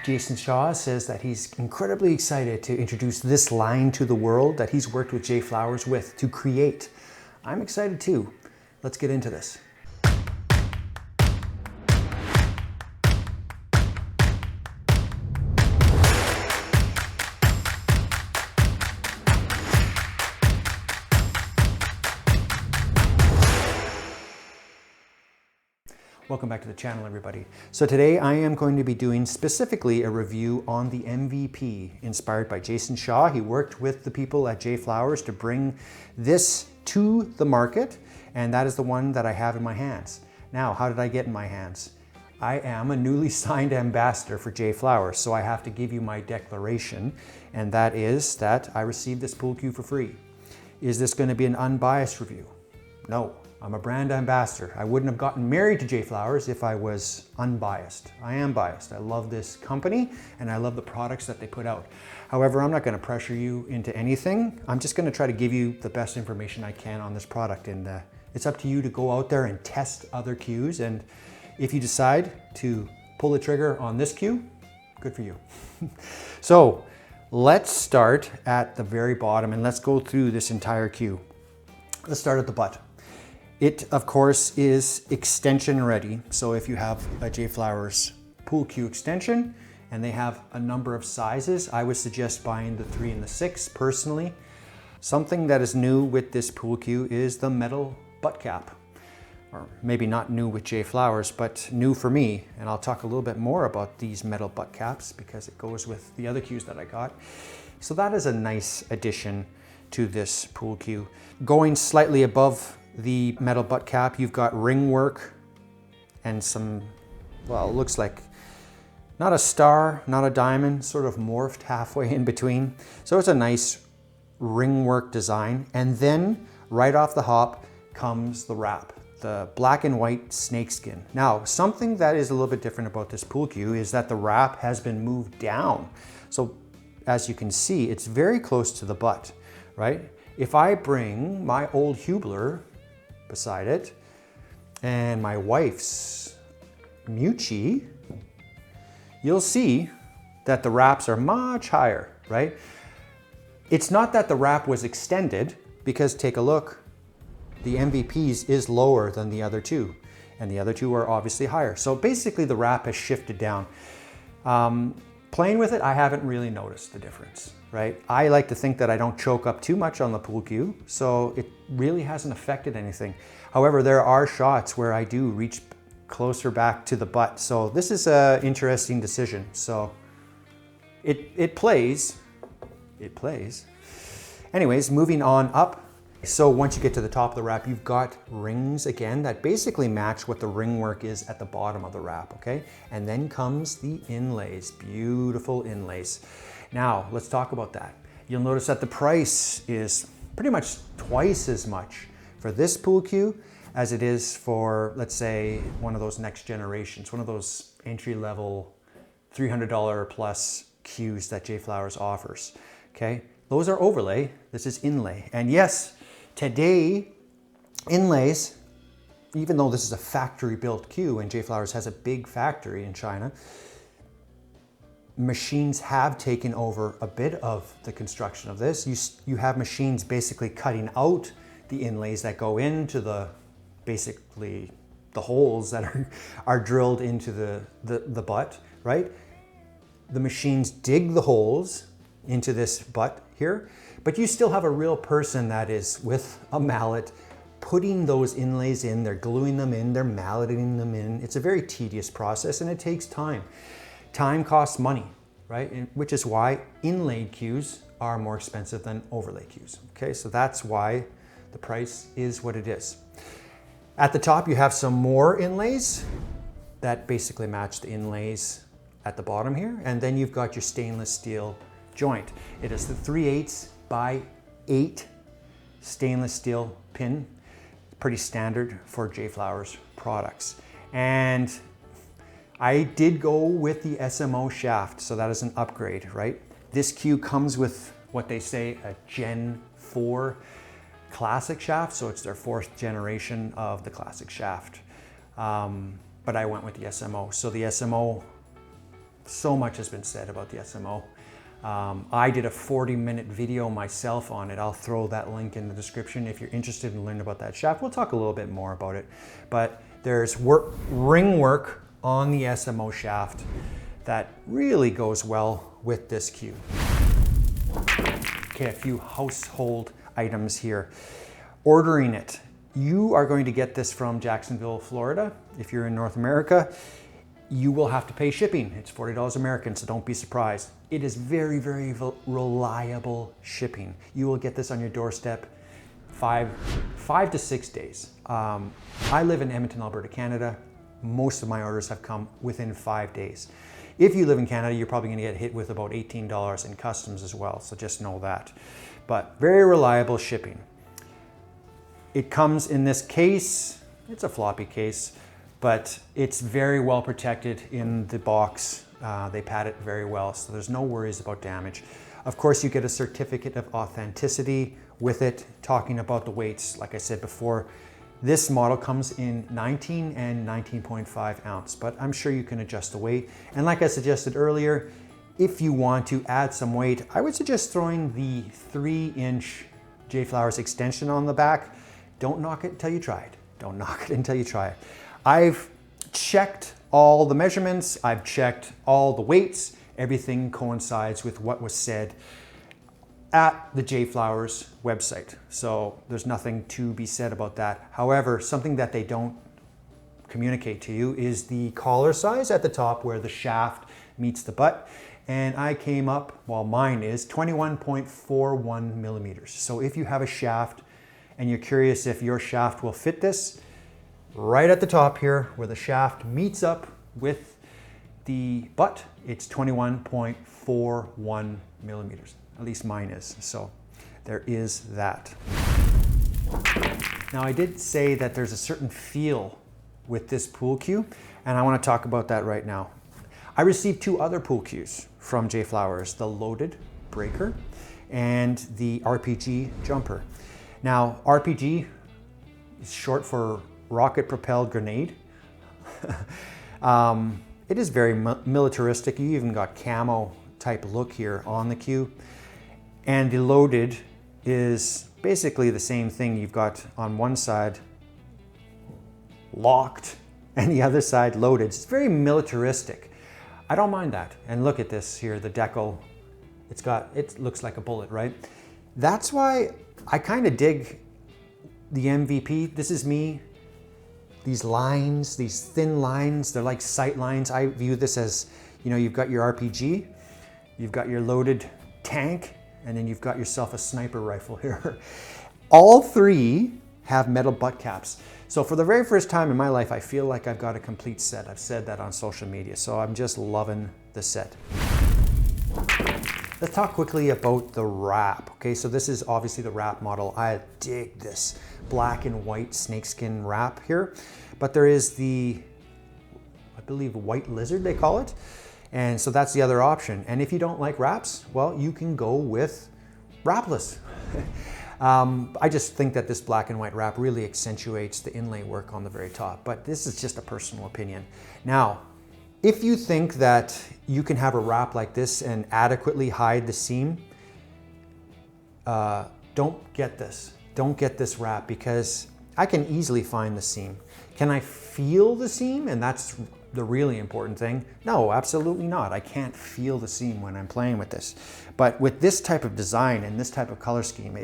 Jason Shaw says that he's incredibly excited to introduce this line to the world that he's worked with JFlowers with to create. I'm excited too. Let's get into this. Welcome back to the channel, everybody. So today I am going to be doing specifically a review on the MVP inspired by Jason Shaw. He worked with the people at JFlowers to bring this to the market, and that is the one that I have in my hands. Now, how did I get in my hands? I am a newly signed ambassador for JFlowers, so I have to give you my declaration, and that is that I received this pool cue for free. Is this going to be an unbiased review? No. I'm a brand ambassador. I wouldn't have gotten married to JFlowers if I was unbiased. I am biased. I love this company and I love the products that they put out. However, I'm not going to pressure you into anything. I'm just going to try to give you the best information I can on this product, and it's up to you to go out there and test other cues, and if you decide to pull the trigger on this cue, good for you. So let's start at the very bottom and let's go through this entire cue. Let's start at the butt. It, of course, is extension ready. So if you have a JFlowers pool cue extension and they have a number of sizes, I would suggest buying the 3 and the 6 personally. Something that is new with this pool cue is the metal butt cap. Or maybe not new with JFlowers, but new for me. And I'll talk a little bit more about these metal butt caps because it goes with the other cues that I got. So that is a nice addition to this pool cue. Going slightly above the metal butt cap, you've got ring work and some, well, it looks like not a star, not a diamond, sort of morphed halfway in between. So it's a nice ring work design. And then right off the hop comes the wrap, the black and white snakeskin. Now, something that is a little bit different about this pool cue is that the wrap has been moved down. So as you can see, it's very close to the butt, right? If I bring my old Hubler beside it and my wife's Mucci, you'll see that the wraps are much higher, right? It's not that the wrap was extended, because take a look, the MVP's is lower than the other two, and the other two are obviously higher. So basically the wrap has shifted down. Playing with it, I haven't really noticed the difference, right? I like to think that I don't choke up too much on the pool cue, so it really hasn't affected anything. However, there are shots where I do reach closer back to the butt. So this is an interesting decision. So it plays. Anyways, moving on up. So once you get to the top of the wrap, you've got rings again that basically match what the ring work is at the bottom of the wrap, okay? And then comes the inlays, beautiful inlays. Now, let's talk about that. You'll notice that the price is pretty much twice as much for this pool cue as it is for, let's say, one of those next generations, one of those entry-level $300 plus cues that JFlowers offers, okay? Those are overlay, this is inlay. And yes, today, inlays, even though this is a factory-built cue and JFlowers has a big factory in China, machines have taken over a bit of the construction of this. You have machines basically cutting out the inlays that go into basically the holes that are drilled into the butt, right? The machines dig the holes into this butt here, but you still have a real person that is with a mallet putting those inlays in, they're gluing them in, they're malleting them in. It's a very tedious process and it takes time. Time costs money, right? Which is why inlaid cues are more expensive than overlay cues, okay? So that's why the price is what it is. At the top, you have some more inlays that basically match the inlays at the bottom here. And then you've got your stainless steel joint. It is the 3/8 by 8 stainless steel pin. Pretty standard for JFlowers products. And I did go with the SMO shaft, so that is an upgrade, right? This cue comes with what they say a Gen 4 classic shaft, so it's their 4th generation of the classic shaft. But I went with the SMO. So the SMO So much has been said about the SMO. I did a 40-minute video myself on it. I'll throw that link in the description if you're interested in learning about that shaft. We'll talk a little bit more about it. But there's ring work on the SMO shaft that really goes well with this cue. Okay, a few household items here. Ordering it. You are going to get this from Jacksonville, Florida. If you're in North America, you will have to pay shipping. It's $40 American, so don't be surprised. It is very, very reliable shipping. You will get this on your doorstep 5 to 6 days. I live in Edmonton, Alberta, Canada. Most of my orders have come within 5 days. If you live in Canada, you're probably gonna get hit with about $18 in customs as well, so just know that. But very reliable shipping. It comes in this case. It's a floppy case, but it's very well protected in the box. They pad it very well, so there's no worries about damage. Of course, you get a certificate of authenticity with it, talking about the weights. Like I said before, this model comes in 19 and 19.5 ounce, but I'm sure you can adjust the weight. And like I suggested earlier, if you want to add some weight, I would suggest throwing the 3-inch JFlowers extension on the back. Don't knock it until you try it. Don't knock it until you try it. I've checked all the measurements. I've checked all the weights. Everything coincides with what was said at the JFlowers website. So there's nothing to be said about that. However, something that they don't communicate to you is the collar size at the top where the shaft meets the butt. And I came up, well, mine is 21.41 millimeters. So if you have a shaft and you're curious if your shaft will fit this, right at the top here where the shaft meets up with the butt, it's 21.41 millimeters. At least mine is, so there is that. Now I did say that there's a certain feel with this pool cue, and I want to talk about that right now. I received 2 other pool cues from JFlowers, the loaded breaker and the RPG jumper. Now RPG is short for rocket propelled grenade. It is very militaristic. You even got camo type look here on the cue. And the loaded is basically the same thing. You've got on one side locked and the other side loaded. It's very militaristic. I don't mind that. And look at this here, the decal. It looks like a bullet, right? That's why I kind of dig the MVP. This is me. These lines, these thin lines, they're like sight lines. I view this as, you know, you've got your RPG, you've got your loaded tank, and then you've got yourself a sniper rifle here. All 3 have metal butt caps. So for the very first time in my life, I feel like I've got a complete set. I've said that on social media, so I'm just loving the set. Let's talk quickly about the wrap. Okay, so this is obviously the wrap model. I dig this black and white snakeskin wrap here, but there is the, I believe, white lizard they call it. And so that's the other option. And if you don't like wraps, well, you can go with wrapless. I just think that this black and white wrap really accentuates the inlay work on the very top, but this is just a personal opinion. Now, if you think that you can have a wrap like this and adequately hide the seam, don't get this. Don't get this wrap because I can easily find the seam. Can I feel the seam? And that's the really important thing. No, absolutely not. I can't feel the seam when I'm playing with this. But with this type of design and this type of color scheme,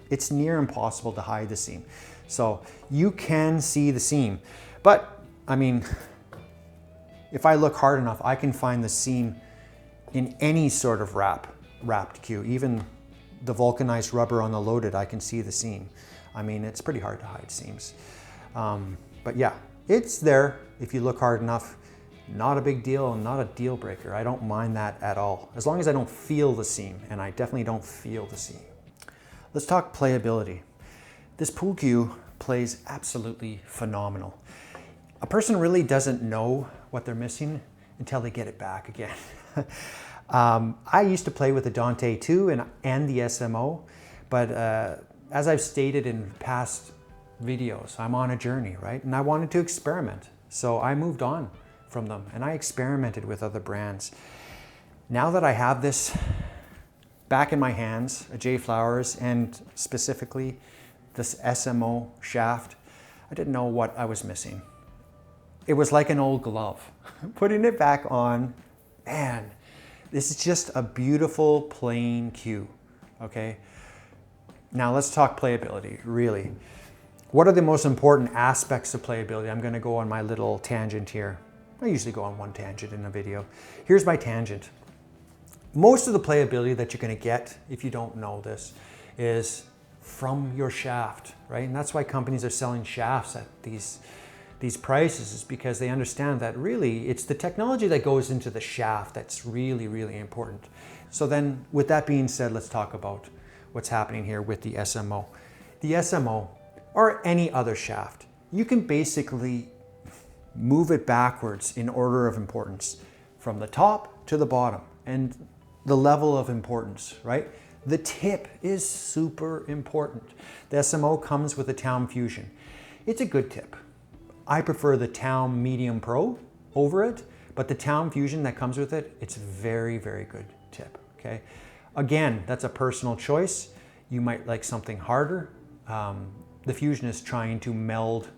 it's near impossible to hide the seam. So you can see the seam. But I mean, if I look hard enough, I can find the seam in any sort of wrapped cue. Even the vulcanized rubber on the loaded, I can see the seam. I mean, it's pretty hard to hide seams. But yeah, it's there if you look hard enough. Not a big deal, not a deal breaker. I don't mind that at all, as long as I don't feel the seam, and I definitely don't feel the seam. Let's talk playability. This pool cue plays absolutely phenomenal. A person really doesn't know what they're missing until they get it back again. I used to play with the Dante 2 and the SMO, but as I've stated in past videos, I'm on a journey, right? And I wanted to experiment. So I moved on from them, and I experimented with other brands. Now that I have this back in my hands, a JFlowers, and specifically this SMO shaft, I didn't know what I was missing. It was like an old glove. Putting it back on, man, this is just a beautiful plain cue, okay? Now let's talk playability, really. What are the most important aspects of playability? I'm gonna go on my little tangent here. I usually go on one tangent in a video. Here's my tangent. Most of the playability that you're gonna get, if you don't know this, is from your shaft, right? And that's why companies are selling shafts at these prices, is because they understand that really it's the technology that goes into the shaft that's really, really important. So then with that being said, let's talk about what's happening here with the SMO. The SMO, or any other shaft, you can basically move it backwards in order of importance from the top to the bottom and the level of importance, right? The tip is super important. The SMO comes with a Town Fusion. It's a good tip. I prefer the Town Medium Pro over it, but the Town Fusion that comes with it, it's a very, very good tip, okay? Again, that's a personal choice. You might like something harder. The Fusion is trying to meld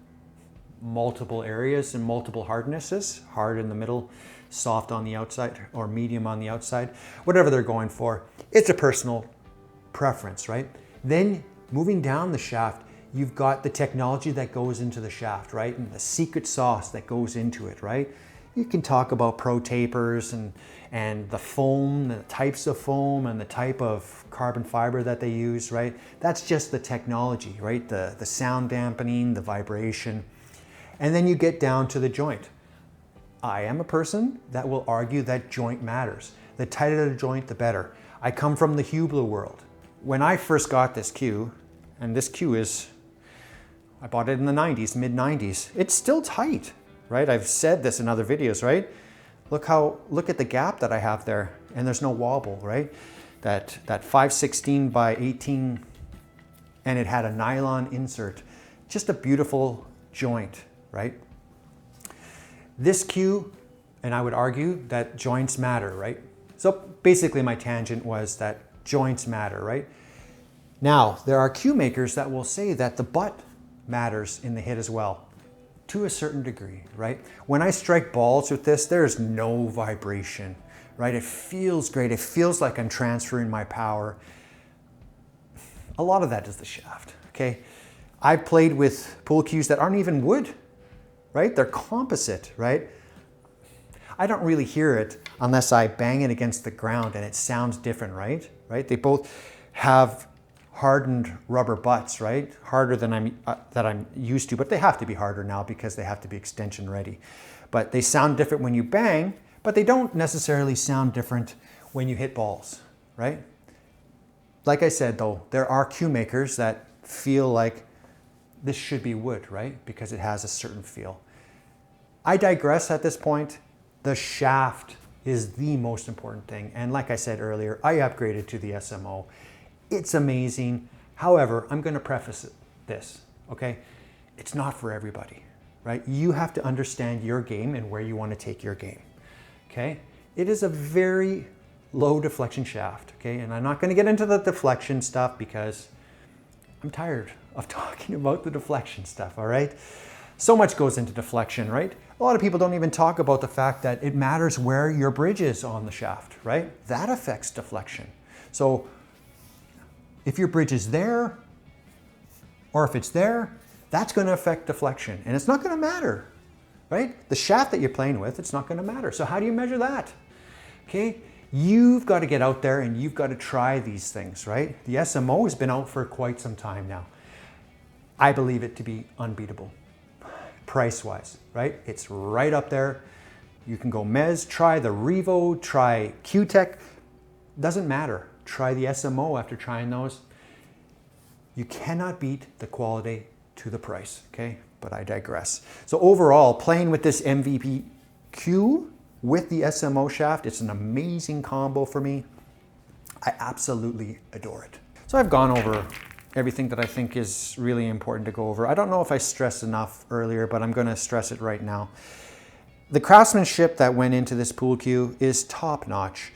multiple areas and multiple hardnesses, hard in the middle, soft on the outside, or medium on the outside, whatever they're going for. It's a personal preference, right? Then moving down the shaft, you've got the technology that goes into the shaft, right? And the secret sauce that goes into it, right? You can talk about pro tapers and the foam, the types of foam and the type of carbon fiber that they use, right? That's just the technology, right? The sound dampening, the vibration. And then you get down to the joint. I am a person that will argue that joint matters. The tighter the joint, the better. I come from the Hublot world. When I first got this cue, and this cue is, I bought it in the 90s, mid 90s, it's still tight, right? I've said this in other videos, right? Look at the gap that I have there, and there's no wobble, right? That 516 by 18, and it had a nylon insert. Just a beautiful joint, right? This cue, and I would argue that joints matter, right? So basically my tangent was that joints matter, right? Now, there are cue makers that will say that the butt matters in the hit as well, to a certain degree, right? When I strike balls with this, there's no vibration, right? It feels great. It feels like I'm transferring my power. A lot of that is the shaft, okay? I've played with pool cues that aren't even wood, right? They're composite, right? I don't really hear it unless I bang it against the ground and it sounds different, right? They both have hardened rubber butts, right? Harder than I'm used to, but they have to be harder now because they have to be extension ready. But they sound different when you bang, but they don't necessarily sound different when you hit balls, right? Like I said though, there are cue makers that feel like this should be wood, right? Because it has a certain feel. I digress at this point. The shaft is the most important thing. And like I said earlier, I upgraded to the SMO. It's amazing. However, I'm going to preface this, okay? It's not for everybody, right? You have to understand your game and where you want to take your game, okay? It is a very low deflection shaft, okay? And I'm not going to get into the deflection stuff because I'm tired of talking about the deflection stuff, all right? So much goes into deflection, right? A lot of people don't even talk about the fact that it matters where your bridge is on the shaft, right? That affects deflection. So if your bridge is there, or if it's there, that's going to affect deflection. And it's not going to matter, right? The shaft that you're playing with, it's not going to matter. So how do you measure that? Okay, you've got to get out there and you've got to try these things, right? The SMO has been out for quite some time now. I believe it to be unbeatable, price-wise, right? It's right up there. You can go Mez, try the Revo, try Q-Tech, doesn't matter. Try the SMO after trying those. You cannot beat the quality to the price, okay? But I digress. So overall, playing with this MVP Q with the SMO shaft, it's an amazing combo for me. I absolutely adore it. So I've gone over everything that I think is really important to go over. I don't know if I stressed enough earlier, but I'm going to stress it right now. The craftsmanship that went into this pool cue is top notch.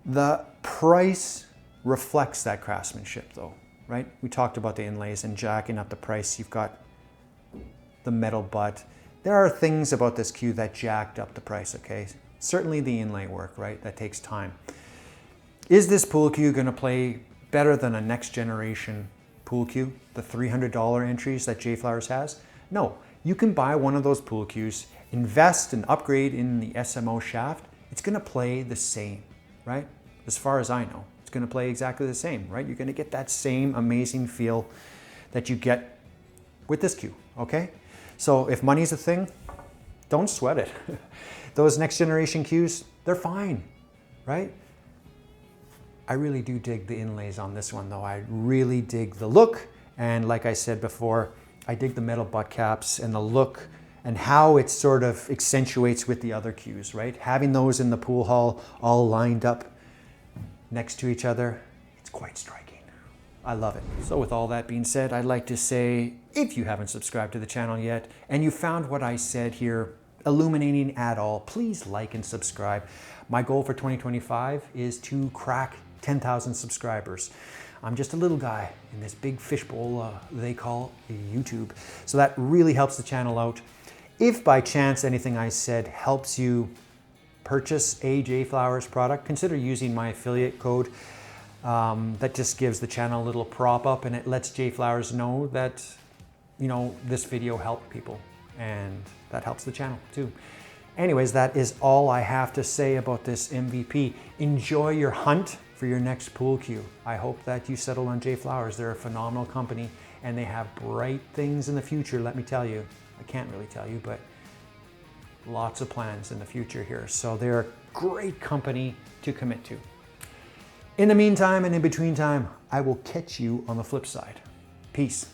The price reflects that craftsmanship though, right? We talked about the inlays and jacking up the price. You've got the metal butt. There are things about this cue that jacked up the price, okay? Certainly the inlay work, right? That takes time. Is this pool cue gonna play better than a next generation pool cue, the $300 entries that JFlowers has? No, you can buy one of those pool cues, invest and upgrade in the SMO shaft. It's gonna play the same, right? As far as I know, it's gonna play exactly the same, right? You're gonna get that same amazing feel that you get with this cue, okay? So if money's a thing, don't sweat it. Those next generation cues, they're fine, right? I really do dig the inlays on this one though. I really dig the look. And like I said before, I dig the metal butt caps and the look and how it sort of accentuates with the other cues, right? Having those in the pool hall all lined up next to each other, it's quite striking. I love it. So with all that being said, I'd like to say, if you haven't subscribed to the channel yet and you found what I said here illuminating at all, please like and subscribe. My goal for 2025 is to crack 10,000 subscribers. I'm just a little guy in this big fishbowl they call YouTube. So that really helps the channel out. If by chance anything I said helps you purchase a JFlowers product, consider using my affiliate code. That just gives the channel a little prop up and it lets JFlowers know that, you know, this video helped people and that helps the channel too. Anyways, that is all I have to say about this MVP. Enjoy your hunt for your next pool cue. I hope that you settle on JFlowers. They're a phenomenal company and they have bright things in the future, let me tell you. I can't really tell you, but lots of plans in the future here. So they're a great company to commit to. In the meantime and in between time, I will catch you on the flip side. Peace.